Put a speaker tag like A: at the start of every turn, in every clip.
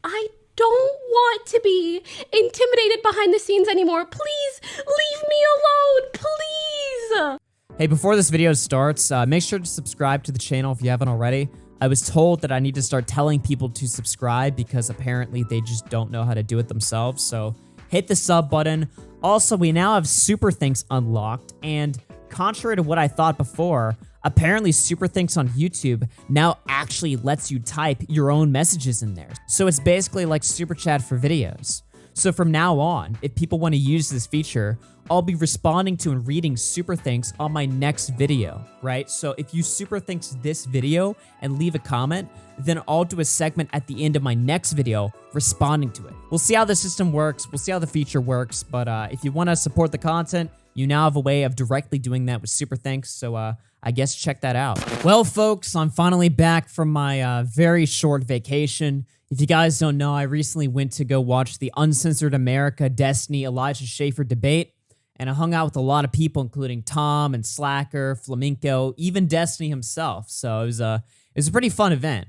A: I don't want to be intimidated behind the scenes anymore. Please leave me alone, please.
B: Hey, before this video starts, make sure to subscribe to the channel if you haven't already. I was told that I need to start telling people to subscribe because apparently they just don't know how to do it themselves, so hit the sub button. Also, we now have Super Thanks unlocked, and contrary to what I thought before, apparently Super Thanks on YouTube now actually lets you type your own messages in there. So it's basically like Super Chat for videos. So from now on, if people want to use this feature, I'll be responding to and reading Super Thanks on my next video, right? So if you Super Thanks this video and leave a comment, then I'll do a segment at the end of my next video responding to it. We'll see how the system works. We'll see how the feature works. But if you want to support the content, you now have a way of directly doing that with Super Thanks. So I guess check that out. Well, folks, I'm finally back from my very short vacation. If you guys don't know, I recently went to go watch the Uncensored America Destiny Elijah Schaefer debate, and I hung out with a lot of people, including Tom and Slacker, Flamenco, even Destiny himself. So it was a pretty fun event.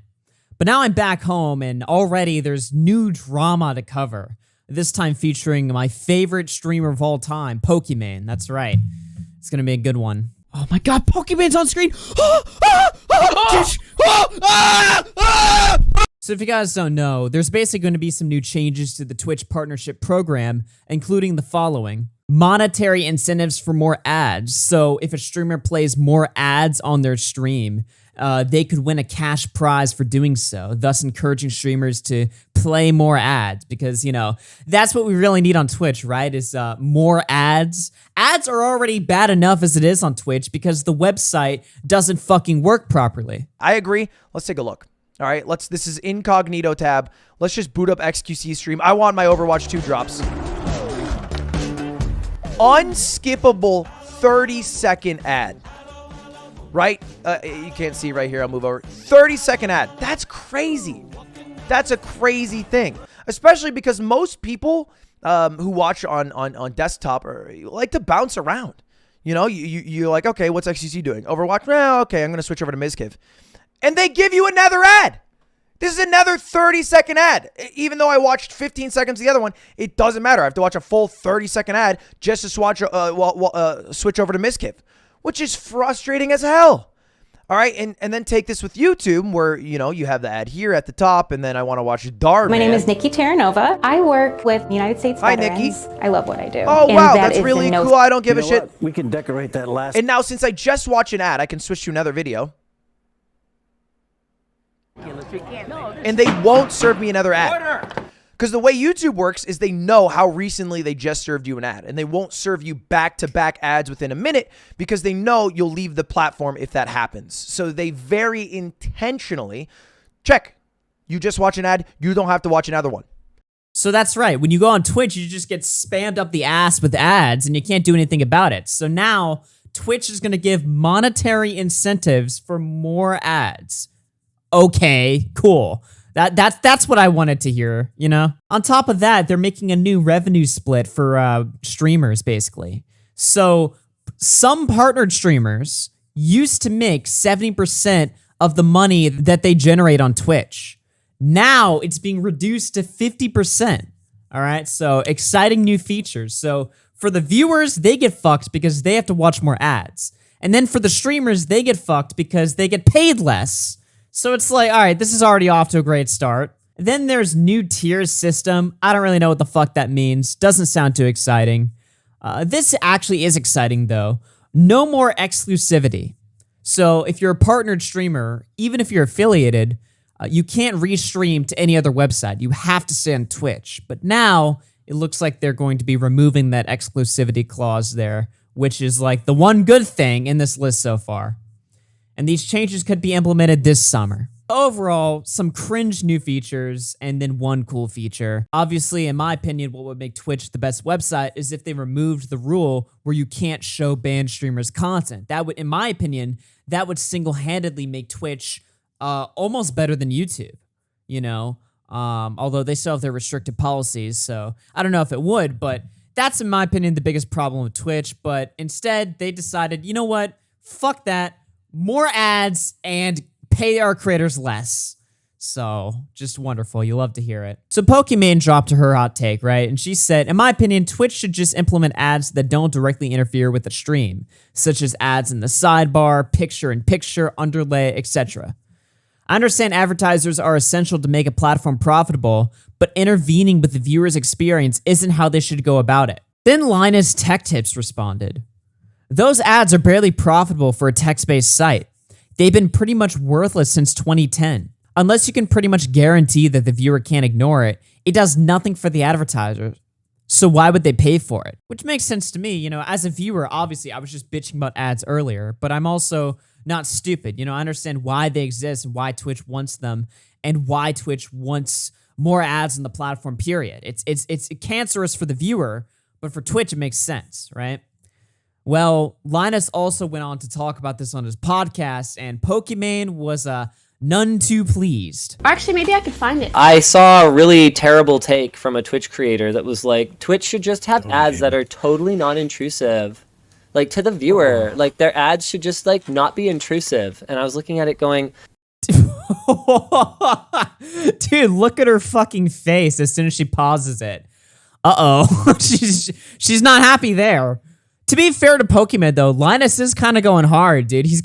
B: But now I'm back home, and already there's new drama to cover. This time featuring my favorite streamer of all time, Pokimane. That's right. It's gonna be a good one. Oh my god, Pokimane's on screen! So if you guys don't know, there's basically going to be some new changes to the Twitch partnership program, including the following. Monetary incentives for more ads. So if a streamer plays more ads on their stream, they could win a cash prize for doing so, thus encouraging streamers to play more ads because, you know, that's what we really need on Twitch, right? Is more ads. Ads are already bad enough as it is on Twitch because the website doesn't fucking work properly.
C: I agree. Let's take a look. All right, this is incognito tab. Let's just boot up XQC stream. I want my Overwatch 2 drops. Unskippable 30-second ad. Right? You can't see right here. I'll move over. 30-second ad. That's crazy. That's a crazy thing. Especially because most people who watch on desktop like to bounce around. You know, you're like, okay, what's XQC doing? Overwatch? Well, okay, I'm going to switch over to Mizkiv. And they give you another ad. This is another 30-second ad. Even though I watched 15 seconds of the other one, it doesn't matter. I have to watch a full 30-second ad just to switch over to Mizkiv, which is frustrating as hell. All right, and then take this with YouTube, where, you know, you have the ad here at the top, and then I want to watch Darman.
D: My name is Nikki Terranova. I work with United States Veterans.
C: Hi, Nikki.
D: I love what I do.
C: Oh, wow, that's really cool. I don't give a shit.
E: What? We can decorate that last.
C: And now, since I just watch an ad, I can switch to another video. And they won't serve me another ad. Because the way YouTube works is they know how recently they just served you an ad. And they won't serve you back-to-back ads within a minute because they know you'll leave the platform if that happens. So they very intentionally check. You just watch an ad, you don't have to watch another one.
B: So that's right. When you go on Twitch, you just get spammed up the ass with ads and you can't do anything about it. So now Twitch is going to give monetary incentives for more ads. Okay, cool. That's what I wanted to hear, you know? On top of that, they're making a new revenue split for streamers, basically. So some partnered streamers used to make 70% of the money that they generate on Twitch. Now it's being reduced to 50%. All right, so exciting new features. So for the viewers, they get fucked because they have to watch more ads. And then for the streamers, they get fucked because they get paid less. So it's like, all right, this is already off to a great start. Then there's new tiers system. I don't really know what the fuck that means. Doesn't sound too exciting. This actually is exciting though. No more exclusivity. So if you're a partnered streamer, even if you're affiliated, you can't restream to any other website. You have to stay on Twitch. But now it looks like they're going to be removing that exclusivity clause there, which is like the one good thing in this list so far. And these changes could be implemented this summer. Overall, some cringe new features and then one cool feature. Obviously, in my opinion, what would make Twitch the best website is if they removed the rule where you can't show banned streamers' content. That would, in my opinion, that would single-handedly make Twitch almost better than YouTube, you know? Although they still have their restricted policies, so I don't know if it would, but that's, in my opinion, the biggest problem with Twitch. But instead, they decided, you know what? Fuck that. More ads and pay our creators less. So, just wonderful. You love to hear it. So, Pokimane dropped her hot take, right? And she said, in my opinion, Twitch should just implement ads that don't directly interfere with the stream, such as ads in the sidebar, picture-in-picture, underlay, etc. I understand advertisers are essential to make a platform profitable, but intervening with the viewer's experience isn't how they should go about it. Then Linus Tech Tips responded, those ads are barely profitable for a text-based site. They've been pretty much worthless since 2010. Unless you can pretty much guarantee that the viewer can't ignore it, it does nothing for the advertisers. So why would they pay for it? Which makes sense to me. As a viewer, obviously, I was just bitching about ads earlier, but I'm also not stupid. I understand why they exist and why Twitch wants them and why Twitch wants more ads on the platform, period. It's cancerous for the viewer, but for Twitch, it makes sense, right? Well, Linus also went on to talk about this on his podcast, and Pokimane was none too pleased.
A: Actually, maybe I could find it.
E: I saw a really terrible take from a Twitch creator that was like, Twitch should just have ads that are totally non-intrusive. Like, to the viewer. Like, their ads should just, like, not be intrusive. And I was looking at it going...
B: Dude, look at her fucking face as soon as she pauses it. Uh-oh. she's not happy there. To be fair to Pokimane, though, Linus is kind of going hard, dude. He's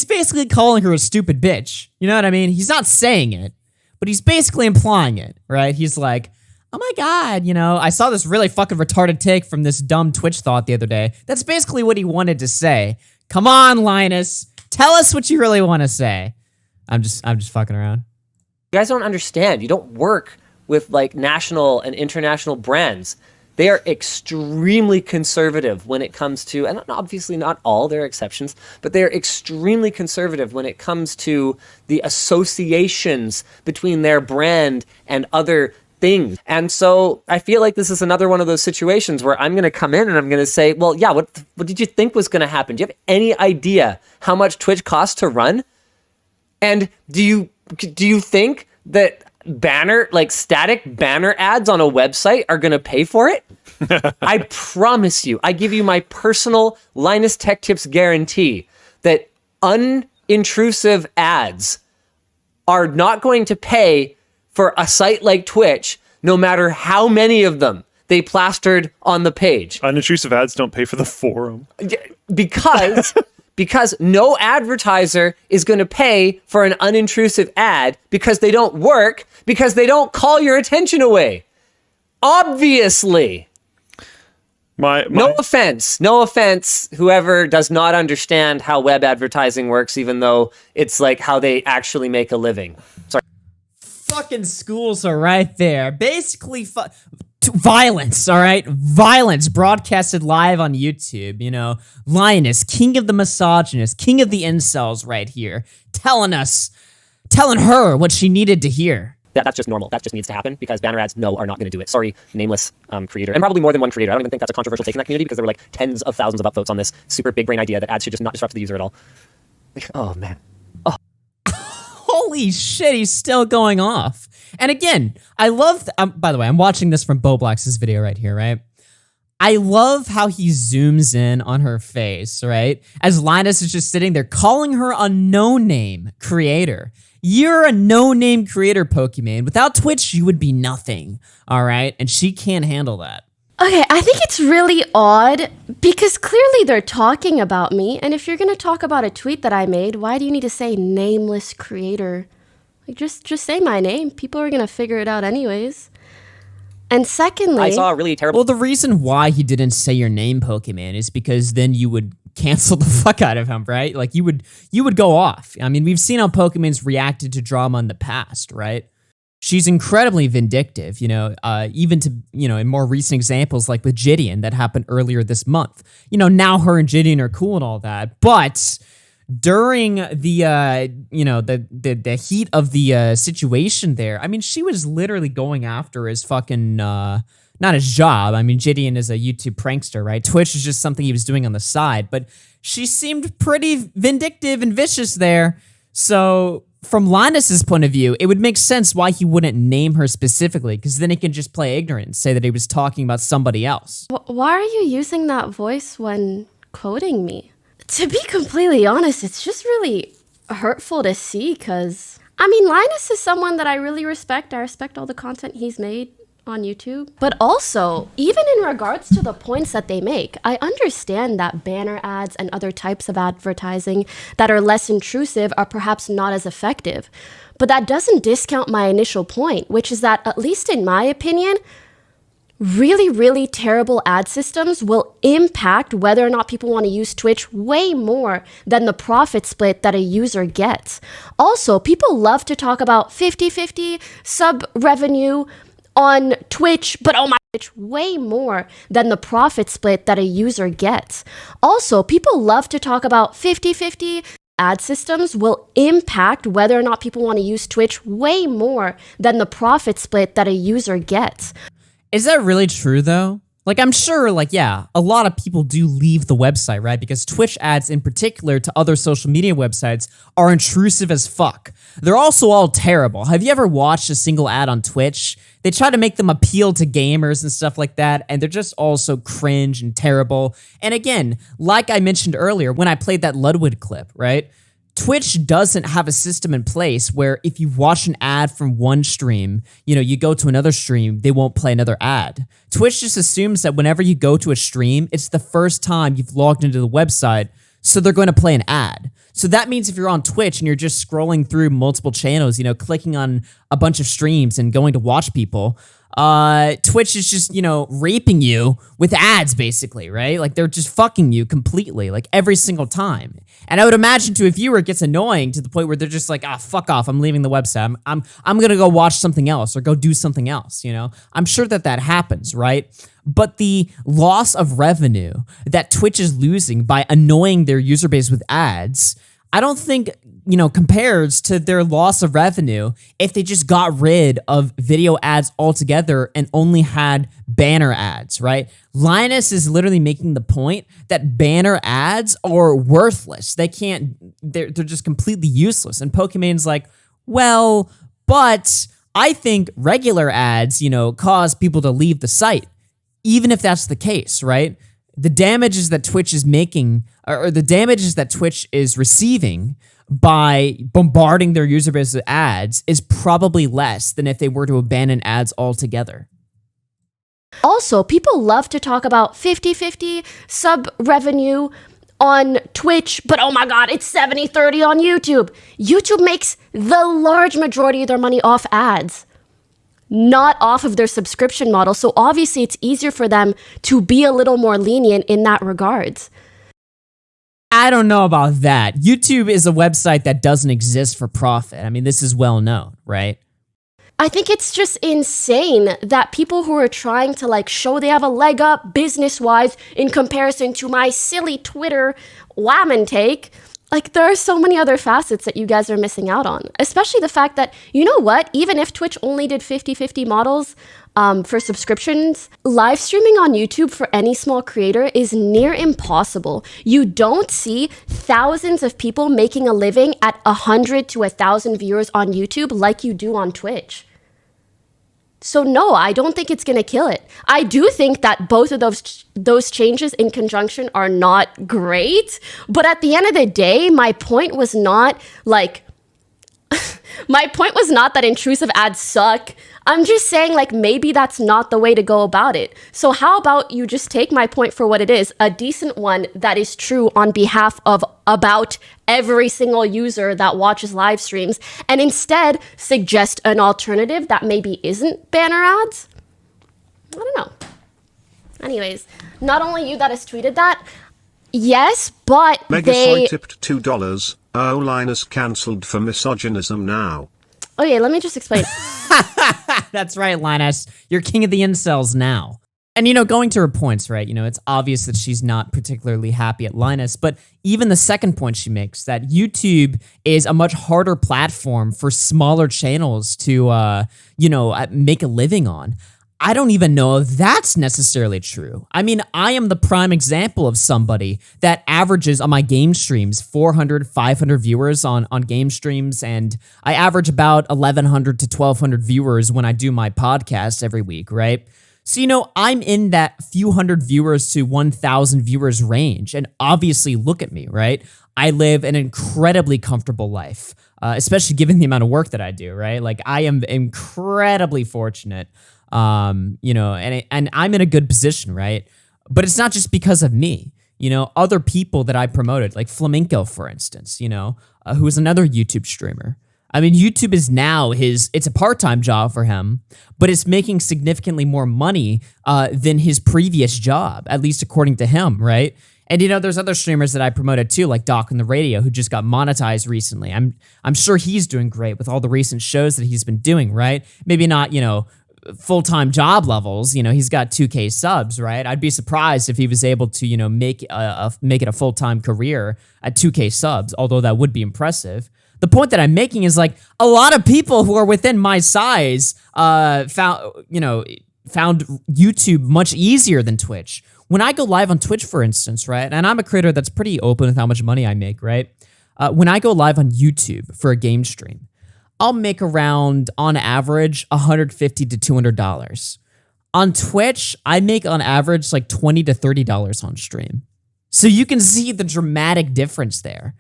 B: basically calling her a stupid bitch. You know what I mean? He's not saying it, but he's basically implying it, right? He's like, oh my God, I saw this really fucking retarded take from this dumb Twitch thought the other day. That's basically what he wanted to say. Come on, Linus. Tell us what you really want to say. I'm just fucking around.
E: You guys don't understand. You don't work with, like, national and international brands. They are extremely conservative when it comes to, and obviously not all, there are exceptions, but they are extremely conservative when it comes to the associations between their brand and other things. And so I feel like this is another one of those situations where I'm going to come in and I'm going to say, well, yeah, what did you think was going to happen? Do you have any idea how much Twitch costs to run? And do you think that static banner ads on a website are going to pay for it? I promise you, I give you my personal Linus Tech Tips guarantee that unintrusive ads are not going to pay for a site like Twitch, no matter how many of them they plastered on the page.
F: Unintrusive ads don't pay for the forum.
E: Because no advertiser is going to pay for an unintrusive ad because they don't work, because they don't call your attention away. Obviously. No offense, whoever does not understand how web advertising works, even though it's like how they actually make a living. Sorry.
B: Fucking schools are right there. Basically, violence, all right? Violence broadcasted live on YouTube, Linus, king of the misogynists, king of the incels right here, telling her what she needed to hear.
E: That's just normal. That just needs to happen because banner ads, are not going to do it. Sorry, nameless creator. And probably more than one creator. I don't even think that's a controversial take in that community because there were like tens of thousands of upvotes on this super big brain idea that ads should just not disrupt the user at all. Oh, man. Oh.
B: Holy shit, he's still going off. And again, I love, by the way, I'm watching this from Boblax's video right here, right? I love how he zooms in on her face, right? As Linus is just sitting there calling her a no-name creator. You're a no-name creator, Pokimane. Without Twitch, you would be nothing, all right? And she can't handle that.
A: Okay, I think it's really odd because clearly they're talking about me. And if you're going to talk about a tweet that I made, why do you need to say nameless creator? Like, just say my name. People are going to figure it out anyways. And secondly,
E: I saw a really terrible...
B: Well, the reason why he didn't say your name, Pokimane, is because then you would cancel the fuck out of him, right? Like, you would go off. I mean, we've seen how Pokimane's reacted to drama in the past, right? She's incredibly vindictive, even to, in more recent examples like with Gideon that happened earlier this month. Now her and Gideon are cool and all that, but during the heat of the situation there, I mean, she was literally going after his fucking, not his job. I mean, Gideon is a YouTube prankster, right? Twitch is just something he was doing on the side, but she seemed pretty vindictive and vicious there. So from Linus's point of view, it would make sense why he wouldn't name her specifically, because then he can just play ignorant and say that he was talking about somebody else.
A: Why are you using that voice when quoting me? To be completely honest, it's just really hurtful to see because I mean, Linus is someone that I really respect. I respect all the content he's made on YouTube. But also, even in regards to the points that they make, I understand that banner ads and other types of advertising that are less intrusive are perhaps not as effective. But that doesn't discount my initial point, which is that, at least in my opinion, really, really terrible ad systems will impact whether or not people want to use Twitch way more than the profit split that a user gets. Also, people love to talk about 50-50 sub revenue on Twitch, but oh my, way more than the profit split that a user gets. Also, people love to talk about 50-50 ad systems will impact whether or not people want to use Twitch way more than the profit split that a user gets.
B: Is that really true though? Like, I'm sure, like, yeah, a lot of people do leave the website, right? Because Twitch ads in particular to other social media websites are intrusive as fuck. They're also all terrible. Have you ever watched a single ad on Twitch? They try to make them appeal to gamers and stuff like that, and they're just all so cringe and terrible. And again, like I mentioned earlier when I played that Ludwig clip, right? Twitch doesn't have a system in place where if you watch an ad from one stream, you go to another stream, they won't play another ad. Twitch just assumes that whenever you go to a stream, it's the first time you've logged into the website, so they're going to play an ad. So that means if you're on Twitch and you're just scrolling through multiple channels, clicking on a bunch of streams and going to watch people, Twitch is just, raping you with ads basically, right? Like they're just fucking you completely, like every single time. And I would imagine to a viewer it gets annoying to the point where they're just like, fuck off, I'm leaving the website. I'm going to go watch something else or go do something else, I'm sure that happens, right? But the loss of revenue that Twitch is losing by annoying their user base with ads, I don't think, compares to their loss of revenue if they just got rid of video ads altogether and only had banner ads, right? Linus is literally making the point that banner ads are worthless. They're just completely useless. And Pokimane's like, well, but I think regular ads, cause people to leave the site. Even if that's the case, right? The damages that Twitch is making, or the damages that Twitch is receiving by bombarding their user base with ads is probably less than if they were to abandon ads altogether.
A: Also, people love to talk about 50-50 sub revenue on Twitch, but oh my god, it's 70-30 on YouTube. YouTube makes the large majority of their money off ads, not off of their subscription model. So obviously it's easier for them to be a little more lenient in that regards.
B: I don't know about that. YouTube is a website that doesn't exist for profit. I mean, this is well known, right?
A: I think it's just insane that people who are trying to show they have a leg up business-wise in comparison to my silly Twitter WAN take, there are so many other facets that you guys are missing out on. Especially the fact that, even if Twitch only did 50-50 models for subscriptions, live streaming on YouTube for any small creator is near impossible. You don't see thousands of people making a living at 100 to 1,000 viewers on YouTube like you do on Twitch. So no, I don't think it's going to kill it. I do think that both of those changes in conjunction are not great, but at the end of the day, my point was not that intrusive ads suck. I'm just saying maybe that's not the way to go about it. So how about you just take my point for what it is, a decent one that is true on behalf of about every single user that watches live streams, and instead suggest an alternative that maybe isn't banner ads? I don't know. Anyways, not only you that has tweeted that, yes, but
G: Megasoy tipped $2. Oh, Linus cancelled for misogynism now.
A: Okay, let me just explain.
B: That's right, Linus. You're king of the incels now. And, going to her points, right, it's obvious that she's not particularly happy at Linus, but even the second point she makes, that YouTube is a much harder platform for smaller channels to, make a living on. I don't even know if that's necessarily true. I mean, I am the prime example of somebody that averages on my game streams 400, 500 viewers on game streams, and I average about 1,100 to 1,200 viewers when I do my podcast every week, right? So, I'm in that few hundred viewers to 1,000 viewers range, and obviously look at me, right? I live an incredibly comfortable life. especially given the amount of work that I do, right? Like I am incredibly fortunate, you know, and I'm in a good position, right? But it's not just because of me. You know, other people that I promoted, like Flamenco, for instance, you know, who is another YouTube streamer. I mean, YouTube is now it's a part-time job for him, but it's making significantly more money than his previous job, at least according to him, right? And, you know, there's other streamers that I promoted too, like Doc on the Radio, who just got monetized recently. I'm sure he's doing great with all the recent shows that he's been doing, right? Maybe not, you know, full-time job levels, you know, he's got 2K subs, right? I'd be surprised if he was able to, you know, make it a full-time career at 2K subs, although that would be impressive. The point that I'm making is like a lot of people who are within my size found YouTube much easier than Twitch. When I go live on Twitch, for instance, right, and I'm a creator that's pretty open with how much money I make, right? When I go live on YouTube for a game stream, I'll make around, on average, $150 to $200. On Twitch, I make on average like $20 to $30 on stream. So you can see the dramatic difference there.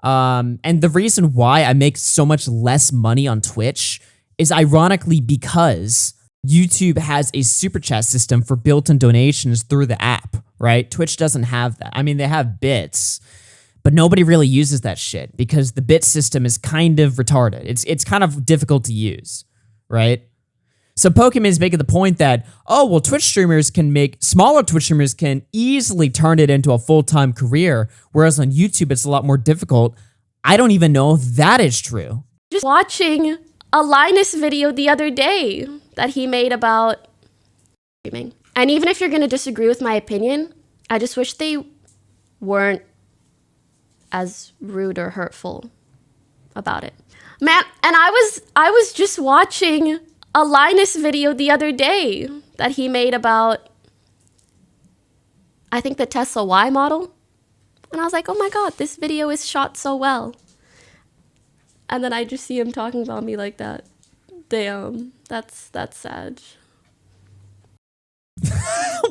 B: And the reason why I make so much less money on Twitch is ironically because YouTube has a super chat system for built-in donations through the app, right? Twitch doesn't have that. I mean, they have bits, but nobody really uses that shit because the bit system is kind of retarded. It's kind of difficult to use, right? So Pokimane is making the point that, oh, well, smaller Twitch streamers can easily turn it into a full-time career, whereas on YouTube, it's a lot more difficult. I don't even know if that is true.
A: Just watching a Linus video the other day that he made about streaming. And even if you're going to disagree with my opinion, I just wish they weren't as rude or hurtful about it. Man, and I was just watching a Linus video the other day that he made about, I think, the Tesla Y model. And I was like, oh my God, this video is shot so well. And then I just see him talking about me like that. Damn, that's sad.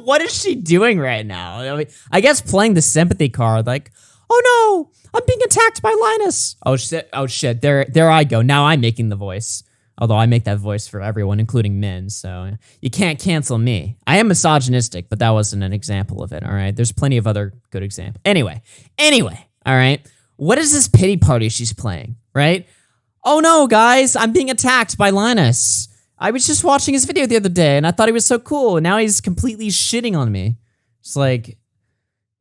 B: What is she doing right now? I mean, I guess playing the sympathy card, like, oh no, I'm being attacked by Linus. Oh shit, there I go. Now I'm making the voice. Although I make that voice for everyone, including men, so you can't cancel me. I am misogynistic, but that wasn't an example of it, all right? There's plenty of other good examples. Anyway, all right? What is this pity party she's playing, right? Oh no, guys, I'm being attacked by Linus. I was just watching his video the other day, and I thought he was so cool, and now he's completely shitting on me. It's like,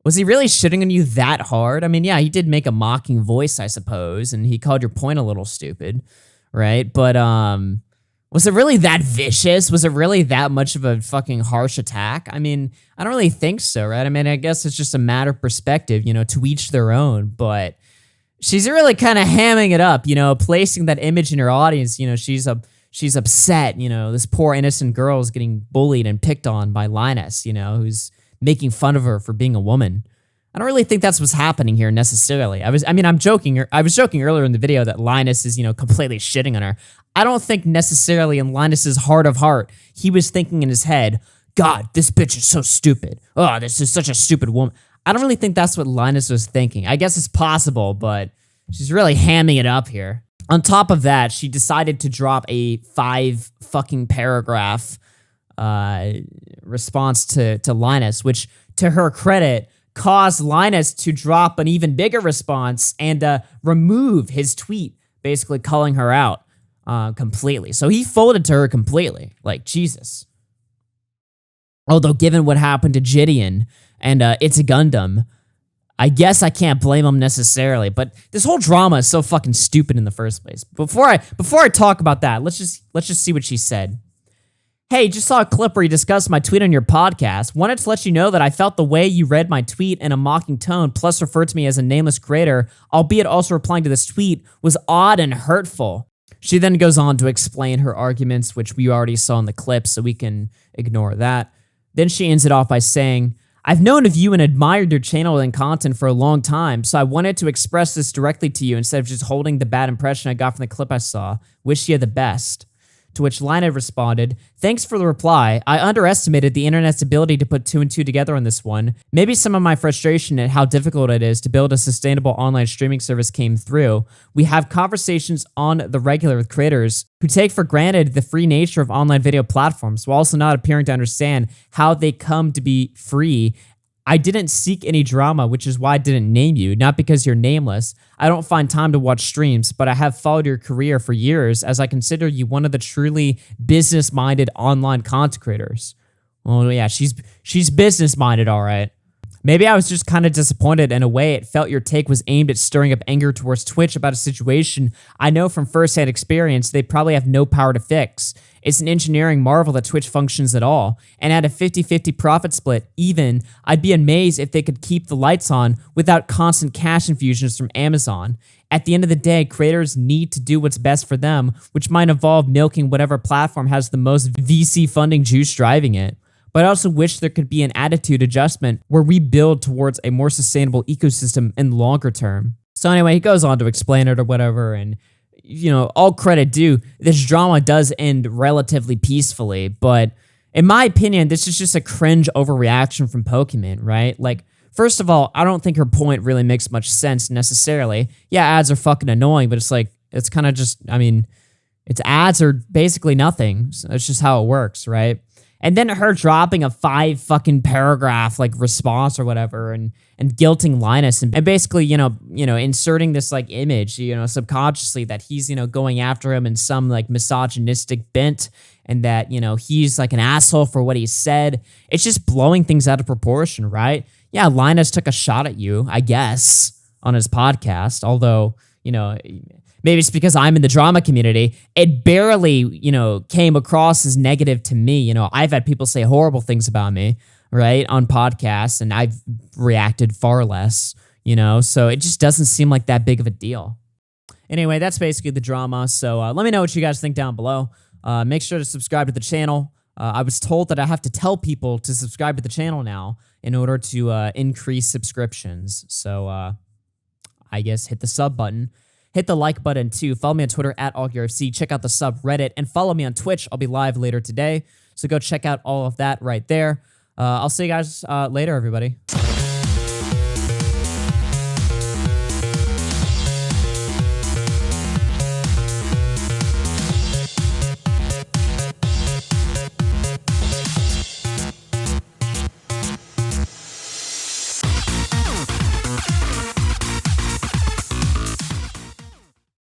B: was he really shitting on you that hard? I mean, yeah, he did make a mocking voice, I suppose, and he called your point a little stupid. Right? But was it really that vicious? Was it really that much of a fucking harsh attack? I mean, I don't really think so, right? I mean, I guess it's just a matter of perspective, you know, to each their own, but she's really kind of hamming it up, you know, placing that image in her audience, you know, she's upset, you know, this poor innocent girl is getting bullied and picked on by Linus, you know, who's making fun of her for being a woman. I don't really think that's what's happening here necessarily. I'm joking. I was joking earlier in the video that Linus is, you know, completely shitting on her. I don't think necessarily in Linus's heart of heart, he was thinking in his head, God, this bitch is so stupid. Oh, this is such a stupid woman. I don't really think that's what Linus was thinking. I guess it's possible, but she's really hamming it up here. On top of that, she decided to drop a 5 fucking paragraph response to Linus, which, to her credit, caused Linus to drop an even bigger response and remove his tweet, basically calling her out completely. So he folded to her completely. Like, Jesus. Although, given what happened to Gideon and It's a Gundam, I guess I can't blame him necessarily. But this whole drama is so fucking stupid in the first place. Before I talk about that, let's just see what she said. Hey, just saw a clip where you discussed my tweet on your podcast. Wanted to let you know that I felt the way you read my tweet in a mocking tone, plus referred to me as a nameless creator, albeit also replying to this tweet, was odd and hurtful. She then goes on to explain her arguments, which we already saw in the clip, so we can ignore that. Then she ends it off by saying, I've known of you and admired your channel and content for a long time, so I wanted to express this directly to you instead of just holding the bad impression I got from the clip I saw. Wish you the best. To which Linus responded, "Thanks for the reply. I underestimated the internet's ability to put two and two together on this one. Maybe some of my frustration at how difficult it is to build a sustainable online streaming service came through. We have conversations on the regular with creators who take for granted the free nature of online video platforms while also not appearing to understand how they come to be free. I didn't seek any drama, which is why I didn't name you, not because you're nameless. I don't find time to watch streams, but I have followed your career for years as I consider you one of the truly business-minded online content creators." Well, yeah, she's business-minded, all right. Maybe I was just kind of disappointed in a way. It felt your take was aimed at stirring up anger towards Twitch about a situation I know from firsthand experience they probably have no power to fix. It's an engineering marvel that Twitch functions at all, and at a 50-50 profit split, even, I'd be amazed if they could keep the lights on without constant cash infusions from Amazon. At the end of the day, creators need to do what's best for them, which might involve milking whatever platform has the most VC funding juice driving it. But I also wish there could be an attitude adjustment where we build towards a more sustainable ecosystem in the longer term. So anyway, he goes on to explain it or whatever, and all credit due, this drama does end relatively peacefully, but in my opinion, this is just a cringe overreaction from Pokimane, right? Like, first of all, I don't think her point really makes much sense necessarily. Yeah, ads are fucking annoying, but it's kind of just, it's ads are basically nothing. So it's just how it works, right? And then her dropping a 5 fucking paragraph response or whatever and guilting Linus and basically, inserting this image, subconsciously that he's, going after him in some misogynistic bent and that, he's an asshole for what he said. It's just blowing things out of proportion, right? Yeah, Linus took a shot at you, I guess, on his podcast, although, maybe it's because I'm in the drama community. It barely, came across as negative to me. I've had people say horrible things about me, right, on podcasts, and I've reacted far less, so it just doesn't seem like that big of a deal. Anyway, that's basically the drama, so let me know what you guys think down below. Make sure to subscribe to the channel. I was told that I have to tell people to subscribe to the channel now in order to increase subscriptions, so I guess hit the sub button. Hit the like button too. Follow me on Twitter at AllGearFC. Check out the subreddit and follow me on Twitch. I'll be live later today. So go check out all of that right there. I'll see you guys later, everybody.